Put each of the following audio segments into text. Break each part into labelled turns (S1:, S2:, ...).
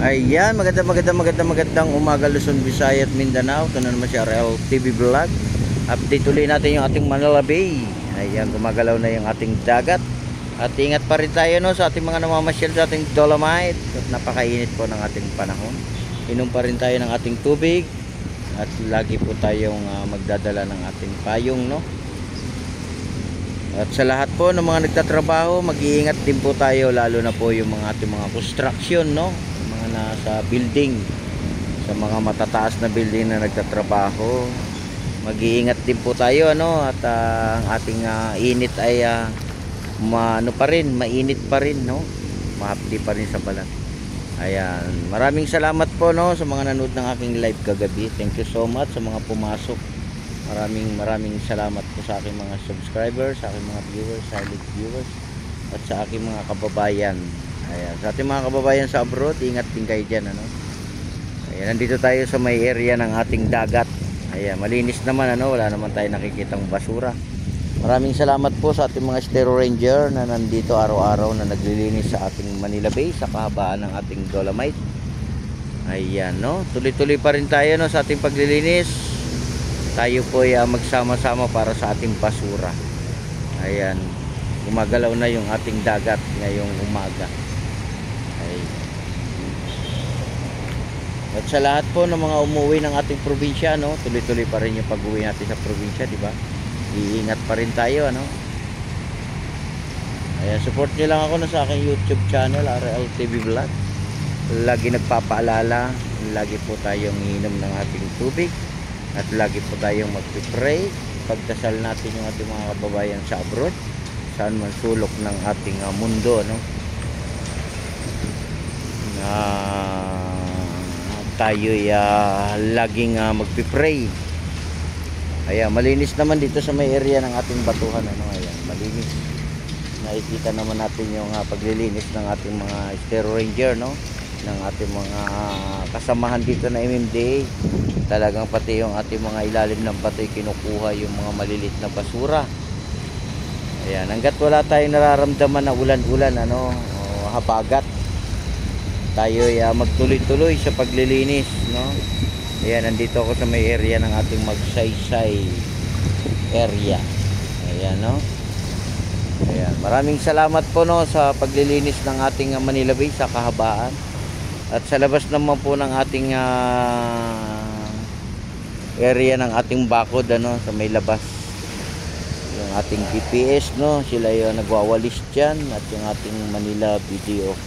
S1: Ayan, magandang umaga Luzon, Visayas at Mindanao. Ito na naman si RL TV Vlog. Update ulit natin yung ating Manila Bay. Ayan, gumagalaw na yung ating dagat. At ingat pa rin tayo no, sa ating mga namamasyal sa ating Dolomite. At napakainit po ng ating panahon. Inom pa rin tayo ng ating tubig. At lagi po tayong magdadala ng ating payong no. At sa lahat po ng mga nagtatrabaho, mag-iingat din po tayo, lalo na po yung mga ating mga construction no, mga nasa building, sa mga matataas na building na nagtatrabaho. Mag-iingat din po tayo ano, at ang ating init ay mainit pa rin no, mahapdi pa rin sa balat. Ayan, maraming salamat po no sa mga nanood ng aking live kagabi. Thank you so much sa mga pumasok. Maraming salamat po sa aking mga subscribers, sa aking mga viewers, silent viewers, at sa aking mga kababayan. Ayan, sa ating mga kababayan sa abroad, ingat din kayo dyan ano. Ayan, nandito tayo sa may area ng ating dagat. Ayan, malinis naman ano, wala naman tayo nakikitang basura. Maraming salamat po sa ating mga Stero Ranger na nandito araw-araw na naglilinis sa ating Manila Bay sa kahabaan ng ating Dolomite. Ayan no, tuloy-tuloy pa rin tayo no sa ating paglilinis. Tayo po ay magsama-sama para sa ating basura. Ayan, gumagalaw na yung ating dagat ngayong umaga. Ayan. At sa lahat po ng mga umuwi ng ating probinsya no, tuloy-tuloy pa rin yung pag-uwi natin sa probinsya, di ba? Iingat pa rin tayo ano. Ayan, support niyo lang ako na sa aking YouTube channel RL TV Vlog. Lagi nagpapaalala, lagi po tayong iinom ng ating tubig. At lagi po tayong magpipray, pagdasal natin yung ating mga kababayan sa abroad, saan man sulok ng ating mundo no? Tayo'y laging magpipray. Ayan, malinis naman dito sa may area ng ating batuhan ano. Ayan, malinis. Nakikita naman natin yung paglilinis ng ating mga Stero Ranger no, ng ating mga kasamahan dito na MMDA. Talagang pati yung ating mga ilalim ng batoy kinukuha yung mga malilit na basura. Ayan, hanggat wala tayong nararamdaman na ulan-ulan ano, o habagat, tayo magtuloy-tuloy sa paglilinis no. Ayan, nandito ako sa may area ng ating Magsaysay area. Ayan no. Ayan, maraming salamat po no sa paglilinis ng ating Manila Bay sa kahabaan. At sa labas naman po ng ating area ng ating bakod ano, sa may labas, yung ating GPS no, sila yung nagwawalis dyan, at yung ating Manila video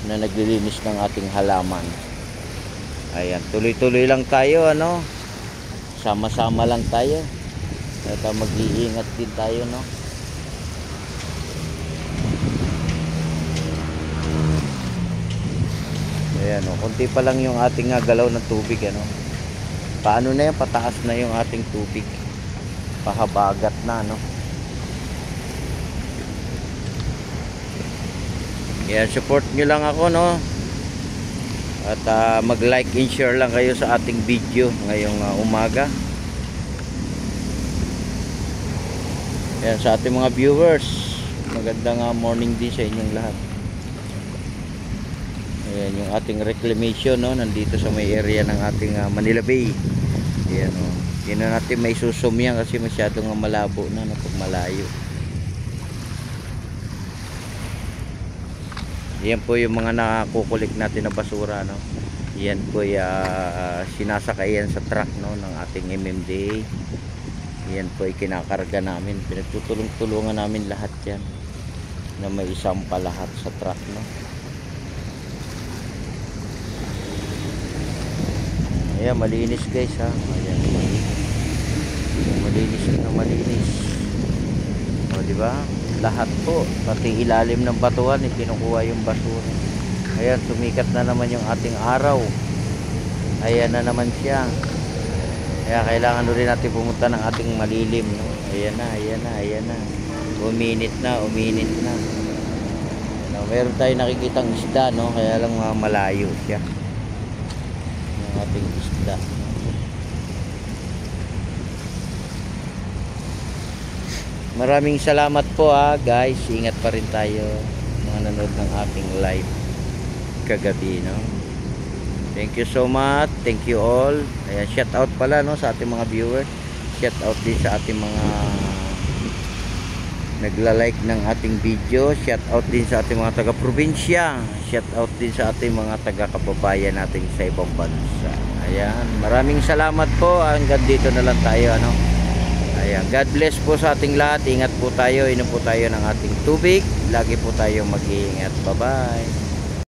S1: na naglilinis ng ating halaman. Ayan, tuloy-tuloy lang tayo ano, sama-sama lang tayo at mag-iingat din tayo no. Ayan o, konti pa lang yung ating galaw ng tubig ano. Paano na yan, pataas na yung ating tubig, pahabagat na no. Kaya support nyo lang ako no, at mag like and share lang kayo sa ating video ngayong umaga. Ayan, sa ating mga viewers, magandang morning din sa inyong lahat. Ayan yung ating reclamation no, nandito sa may area ng ating Manila Bay. Ayan o, hindi na natin may susum yan kasi masyadong malabo na pag malayo. Ayan po yung mga nakukulik natin na basura no. Ayan po sinasakayan sa truck no ng ating MMDA. Ayan po ay kinakarga namin, pinagtutulong-tulungan namin lahat yan na may isampa lahat sa truck no. Ayan, malinis guys ha. Ayan, malinis. O diba? Lahat po, pati ilalim ng batuhan kinukuha yung basura. Ayan, sumikat na naman yung ating araw. Ayan na naman siya. Kaya kailangan ulit natin pumunta ng ating malilim no? Ayan na. Uminit na. Ayan, meron tayong nakikitang isda no, kaya lang malayo siya yung ating isda. Maraming salamat po guys. Ingat pa rin tayo mga nanood ng aking live kagabi no. Thank you so much. Thank you all. Ayan, shout out pala no sa ating mga viewers. Shout out din sa ating mga nagla-like ng ating video. Shout out din sa ating mga taga-probinsya. Shout out din sa ating mga taga-kababayan natin sa ibang bansa. Ayan, maraming salamat po. Hanggang dito na lang tayo ano. Ayan, God bless po sa ating lahat. Ingat po tayo, inom po tayo ng ating tubig. Lagi po tayong mag-iingat. Bye-bye.